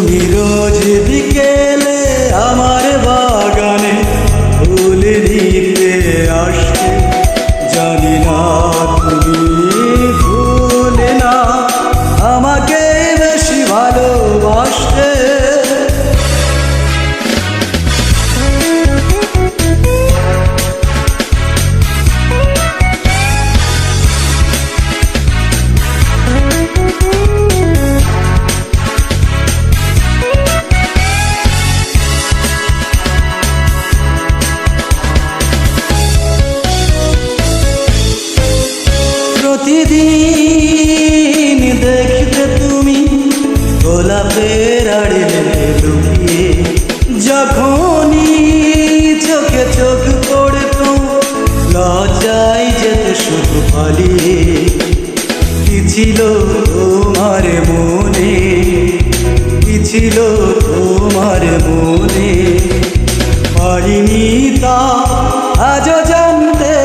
তুমি রোজ বিকেলে আমার বাগানে ফুল নিতে আসতে, জানি না তুমি ভুলে না আমাকে বেশি ভালোবাসতে। প্রতিদিন দেখতে তুমি গোলাপের আড়ে লুকিয়ে, যখনই চোখে চোখ পড়ত লজ্জায় যেত শুধু পালিয়ে। কি ছিল তোমার মনে, কি ছিল তোমার মনে, পারিনি তা আজও জানতে।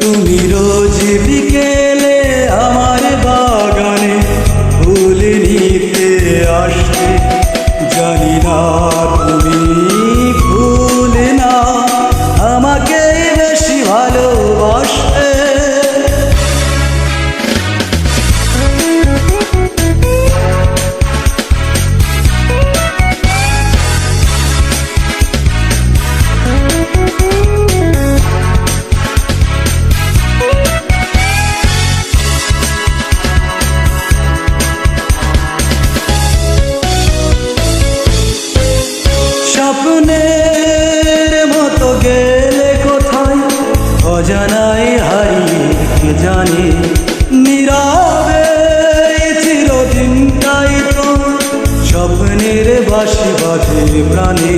তুমি রোজ বিকেলে আমার বাগানে ফুল নিতে আসতে, জানি না তুমি ভুলে না আমাকে বেশি ভালোবাসতে। স্বপ্নের মতো গেলে কোথায় অজানায় হারিয়ে, কে জানে নীরবে চিরদিনটাই তো স্বপ্নের বাঁশি বাজে প্রাণে।